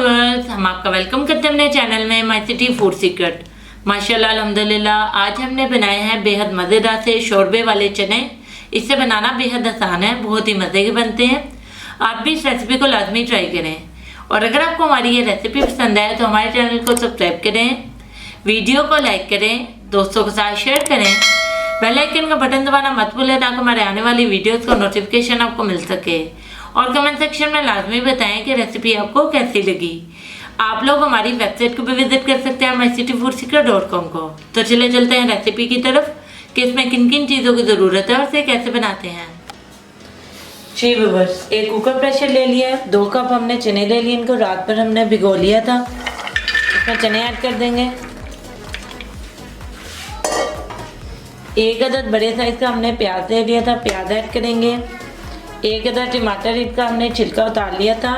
Viewers, हम आपका welcome करते हैं अपने चैनल में माय सिटी फूड सीक्रेट। माशाल्लाह अल्हम्दुलिल्लाह, आज हमने बनाए हैं बेहद मज़ेदार से शोरबे वाले चने। इसे बनाना बेहद आसान है, बहुत ही मज़े के बनते हैं। आप भी इस रेसिपी को लाजमी ट्राई करें और अगर आपको हमारी ये रेसिपी पसंद आए तो हमारे चैनल को सब्सक्राइब करें, वीडियो को लाइक करें, दोस्तों के साथ शेयर करें, बेल आइकन का बटन दबाना मत भूलें ताकि हमारे आने वाली वीडियोस का नोटिफिकेशन आपको मिल सके। और कमेंट सेक्शन में लाजमी बताएं कि रेसिपी आपको कैसी लगी। आप लोग हमारी वेबसाइट को भी विजिट कर सकते हैं mycityfoodseeker.com को। तो चले चलते हैं रेसिपी की तरफ कि इसमें किन किन चीज़ों की ज़रूरत है और इसे कैसे बनाते हैं। जी व्यूअर्स, एक कुकर प्रेशर ले लिया, 2 कप हमने चने ले लिए, इनको रात भर हमने भिगो लिया था। इसमें चने ऐड कर देंगे। 1 अदद बड़े साइज का हमने प्याज ले लिया था, प्याज ऐड करेंगे। 1 अदद टमाटर, इसका हमने छिलका उतार लिया था।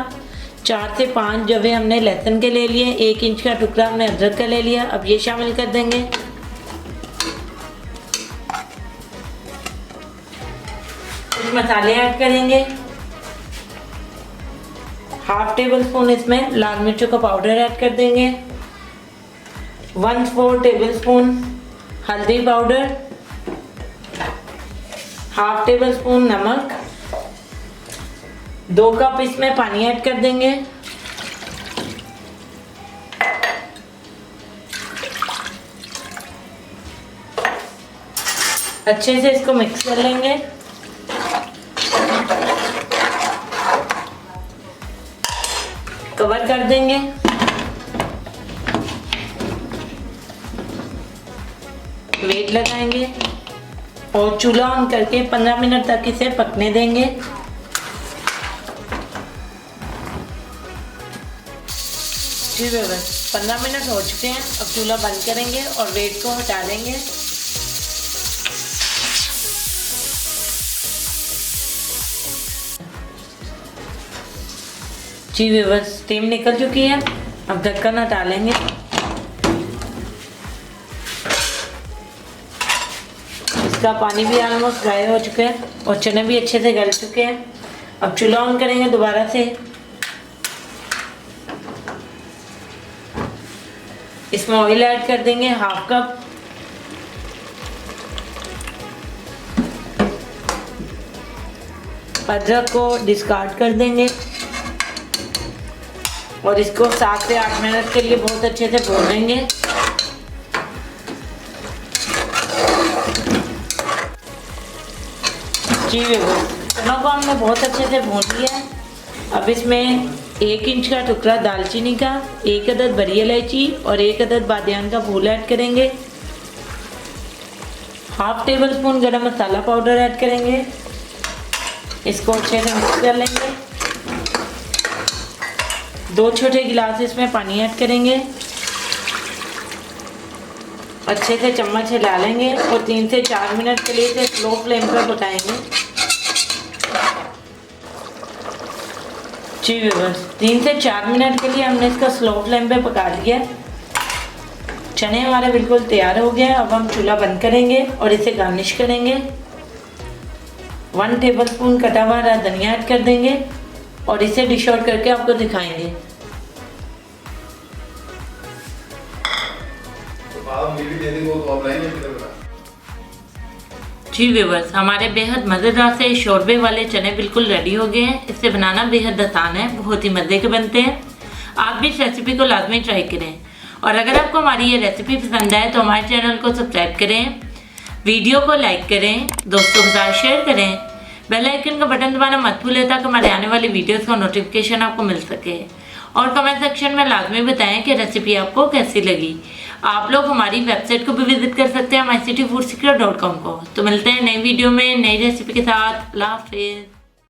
4 से 5 जवे हमने लहसुन के ले लिए। 1 इंच का टुकड़ा हमने अदरक का ले लिया। अब ये शामिल कर देंगे। कुछ मसाले ऐड करेंगे। 1/2 टेबल स्पून इसमें लाल मिर्चों का पाउडर ऐड कर देंगे। 1/4 टेबल स्पून हल्दी पाउडर, 1/2 टेबल स्पून नमक, 2 कप इसमें पानी ऐड कर देंगे। अच्छे से इसको मिक्स कर लेंगे। कवर कर देंगे। वेट लगाएंगे और चूल्हा ऑन करके 15 मिनट तक इसे पकने देंगे। जी बस 15 मिनट हो चुके हैं। अब चूल्हा बंद करेंगे और वेट को हटा देंगे। जी बस स्टीम निकल चुकी है। अब ढक्कन हटा लेंगे। इसका पानी भी ऑलमोस्ट ड्राई हो चुका है और चने भी अच्छे से गल चुके हैं। अब चूल्हा ऑन करेंगे दोबारा से। इसमें ऑयल ऐड कर देंगे 1/2 कप। अदरक को डिस्कार्ड कर देंगे और इसको 7 से 8 मिनट के लिए बहुत अच्छे से भून लेंगे। जी चनों को हमने बहुत अच्छे से भून लिया है। अब इसमें 1 इंच का टुकड़ा दालचीनी का, 1 अदद बड़ी इलायची और 1 अदद बादियान का फूल ऐड करेंगे। 1/2 टेबल स्पून गरम मसाला पाउडर ऐड करेंगे। इसको अच्छे से मिक्स कर लेंगे। 2 छोटे गिलास इसमें पानी ऐड करेंगे। अच्छे से चम्मच हिला लेंगे और 3 से 4 मिनट के लिए इसे स्लो फ्लेम पर पकाएंगे। जी व्यूअर्स, 3 से 4 मिनट के लिए हमने इसका स्लो फ्लेम पे पका लिया। चने हमारे बिल्कुल तैयार हो गए। अब हम चूल्हा बंद करेंगे और इसे गार्निश करेंगे। 1 टेबल स्पून कटा हुआ हरा धनिया ऐड कर देंगे और इसे डिश आउट करके आपको दिखाएंगे। जी व्यूअर्स, हमारे बेहद मज़ेदार से शोरबे वाले चने बिल्कुल रेडी हो गए हैं। इसे बनाना बेहद आसान है, बहुत ही मज़े के बनते हैं। आप भी इस रेसिपी को लाजमी ट्राई करें और अगर आपको हमारी ये रेसिपी पसंद आए तो हमारे चैनल को सब्सक्राइब करें, वीडियो को लाइक करें, दोस्तों के साथ शेयर करें, बेल आइकन का बटन दबाना मत भूलें ताकि हमारे आने वाली वीडियोस का नोटिफिकेशन आपको मिल सके। और कमेंट सेक्शन में लाजमी बताएं कि रेसिपी आपको कैसी लगी। आप लोग हमारी वेबसाइट को भी विजिट कर सकते हैं mycityfoodseeker.com को। तो मिलते हैं नई वीडियो में नई रेसिपी के साथ। अल्लाह हाफिज़।